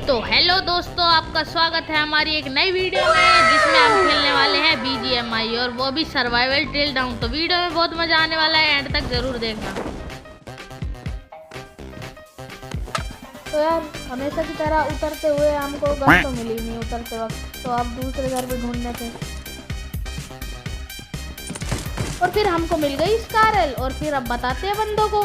तो हेलो दोस्तों, आपका स्वागत है हमारी एक नई वीडियो में जिसमें हम खेलने वाले हैं BGMI और वो भी सर्वाइवल टिल डाउन। तो वीडियो में बहुत मजा आने वाला है, एंड तक जरूर देखना। तो यार हमेशा की तरह उतरते हुए हमको घर तो मिली नहीं उतरते वक्त, तो अब दूसरे घर पे ढूंढने थे और फिर हमको मिल गई स्कारल। और फिर अब बताते हैं बंदों को।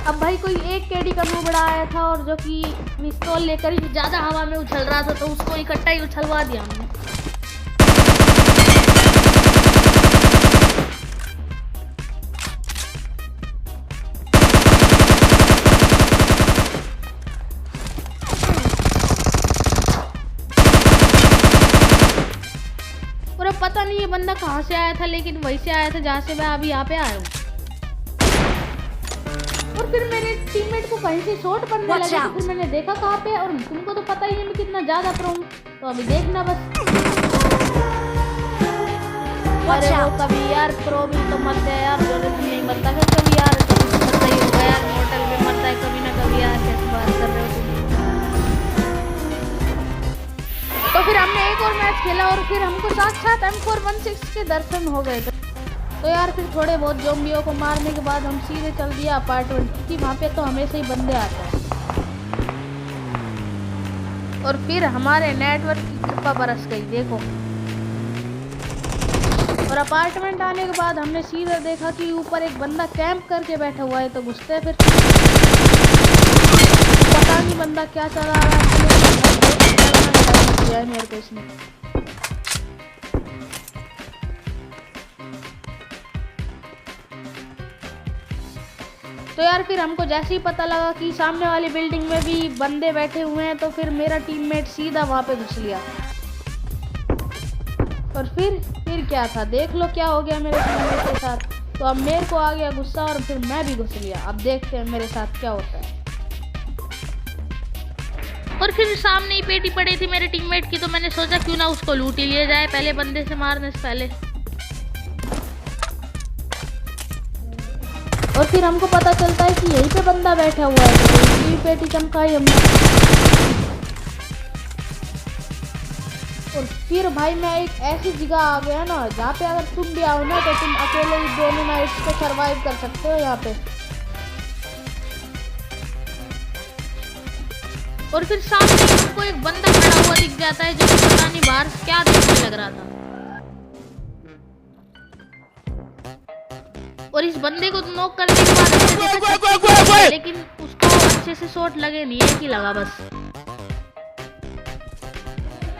अब भाई कोई एक केडी का नूबड़ा आया था और जो कि पिस्तौल लेकर ही ज्यादा हवा में उछल रहा था, तो उसको इकट्ठा ही उछलवा दिया हमने। और अब पता नहीं ये बंदा कहाँ से आया था, लेकिन वहीं से आया था जहाँ से मैं अभी यहाँ पे आया हूँ। और फिर मेरे टीममेट को कहीं से शॉट पड़ने लगा, तो फिर मैंने देखा कहाँ पे, और तुमको तो पता ही है मैं कितना ज्यादा प्रो हूँ, तो अभी देखना बस। अरे वो कभी यार प्रो भी तो मरते हैं यार, जरूरत नहीं मरता है कभी यार, मरता ही होगा यार, मोटल में मरता है कभी ना कभी यार। कैसे बात कर रहे हो तुम? तो फिर हमने एक और मैच खेला और फिर हमको साथ M416 के दर्शन हो गए। तो यार फिर थोड़े बहुत ज़ॉम्बियों को मारने के बाद हम सीधे चल दिया अपार्टमेंट, क्योंकि वहाँ पे तो हमेशा ही बंदे आते हैं। और फिर हमारे नेटवर्क की कृपा बरस गई, देखो। और अपार्टमेंट आने के बाद हमने सीधे देखा कि ऊपर एक बंदा कैंप करके बैठा हुआ है, तो घुसते फिर पता नहीं बंदा क्या चला रहा है मेरे को इसने। तो यार फिर हमको जैसे ही पता लगा कि सामने वाली बिल्डिंग में भी बंदे बैठे हुए हैं, तो फिर मेरा टीममेट सीधा वहां पे घुस लिया। और फिर क्या था, देख लो क्या हो गया मेरे टीममेट के साथ। तो अब मेरे को आ गया गुस्सा और फिर मैं भी घुस लिया। अब देखते हैं मेरे साथ क्या होता है। और फिर सामने ही पेटी पड़ी थी मेरे टीममेट की, तो मैंने सोचा क्यों ना उसको लूट ही लिया जाए पहले बंदे से मारने से पहले। और फिर हमको पता चलता है कि यहीं पे बंदा बैठा हुआ है, तो उसकी पेटी चमकाई हमने। और फिर भाई मैं एक ऐसी जगह आ गया ना जहाँ पे अगर तुम भी आओ ना, तो तुम अकेले ही दोनों नाइट्स को सरवाइव कर सकते हो यहाँ पे। और फिर सामने हमको एक बंदा खड़ा हुआ दिख जाता है, जो कि पता नहीं बाहर क्या देखने लग रहा था। और इस बंदे को नॉक करने के बाद लेकिन उसको अच्छे से शॉट लगे नहीं, एक ही लगा बस।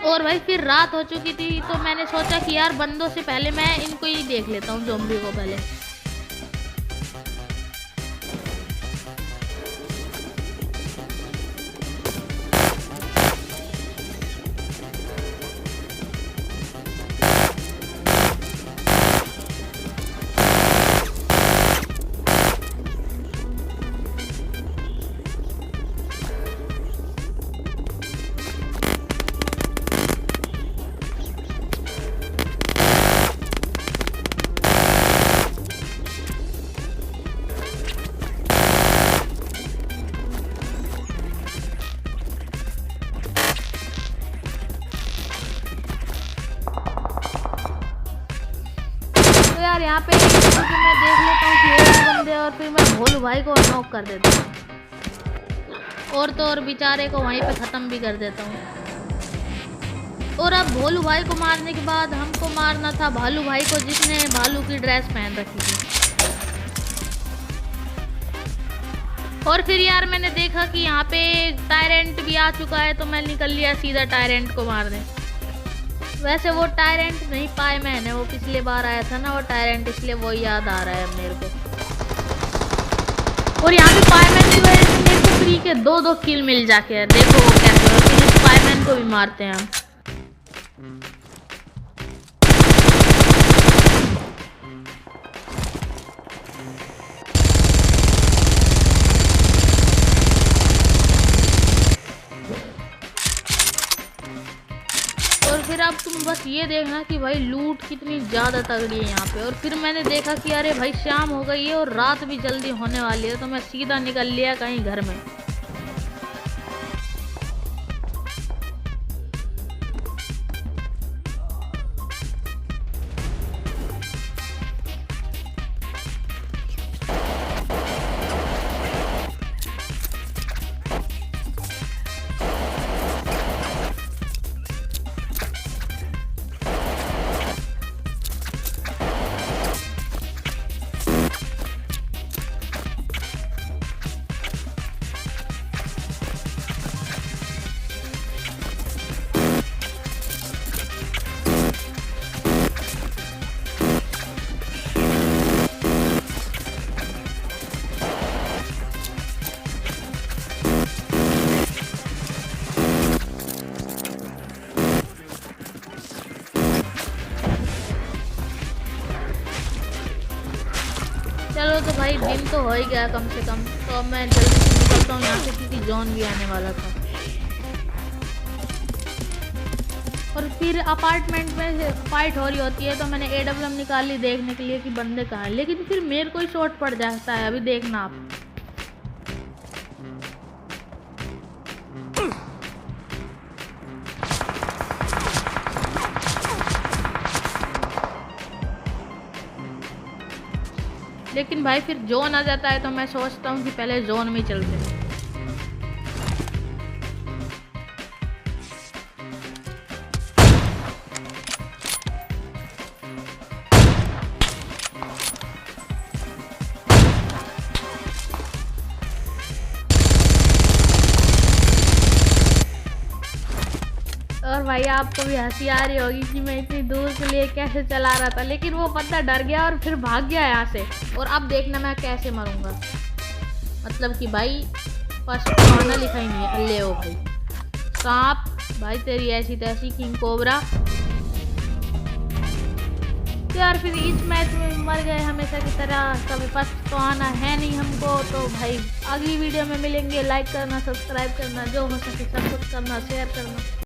और भाई फिर रात हो चुकी थी, तो मैंने सोचा कि यार बंदों से पहले मैं इनको ही देख लेता हूँ, ज़ॉम्बी को पहले। यार यहाँ पे मैं देख लेता हूँ कि और बंदे, और फिर मैं भोलू भाई को नॉक कर देता हूँ, और तो और बेचारे को वहीं पे ख़त्म भी कर देता हूँ। और अब भोलू भाई को मारने के बाद हमको मारना था भालू भाई को, जिसने भालू की ड्रेस पहन रखी थी। और फिर यार मैंने देखा कि यहाँ पे टायरेंट भी आ चुका है, तो मैं निकल लिया सीधा टायरेंट को मारने। वैसे वो टायरेंट नहीं पाए मैंने, वो पिछले बार आया था ना वो टायरेंट, इसलिए वो याद आ रहा है मेरे को। और यहाँ पे पायमैन की वजह से मेरे को फ्री के 2-2 किल मिल जाके है, देखो वो कैसे। और फिर इस पायमैन को भी मारते हैं हम। फिर अब तुम बस ये देखना कि भाई लूट कितनी ज़्यादा तगड़ी है यहाँ पे। और फिर मैंने देखा कि अरे भाई शाम हो गई है और रात भी जल्दी होने वाली है, तो मैं सीधा निकल लिया कहीं घर में। चलो तो भाई दिन तो हो ही गया कम से कम, तो अब मैं जल्दी से निकलता हूँ यहाँ से क्योंकि जॉन भी आने वाला था। और फिर अपार्टमेंट में फाइट हो रही होती है, तो मैंने AWM निकाली देखने के लिए कि बंदे कहाँ हैं, लेकिन फिर मेरे को ही शॉट पड़ जाता है। अभी देखना आप। लेकिन भाई फिर जोन आ जाता है, तो मैं सोचता हूँ कि पहले जोन में चलते हैं। और भाई आपको भी हंसी आ रही होगी कि मैं इतनी दूर के लिए कैसे चला रहा था, लेकिन वो बंदा डर गया और फिर भाग गया यहाँ से। और अब देखना मैं कैसे मरूंगा, मतलब कि भाई फर्स्ट खाना लिखा ही नहीं है। ले ओ भाई सांप, भाई तेरी ऐसी तैसी किंग कोबरा। तो यार फिर इस मैच में मर गए हमेशा की तरह, कभी फर्स्ट तो आना है नहीं हमको। तो भाई अगली वीडियो में मिलेंगे। लाइक करना, सब्सक्राइब करना, जो हो सके सब कुछ करना, शेयर करना।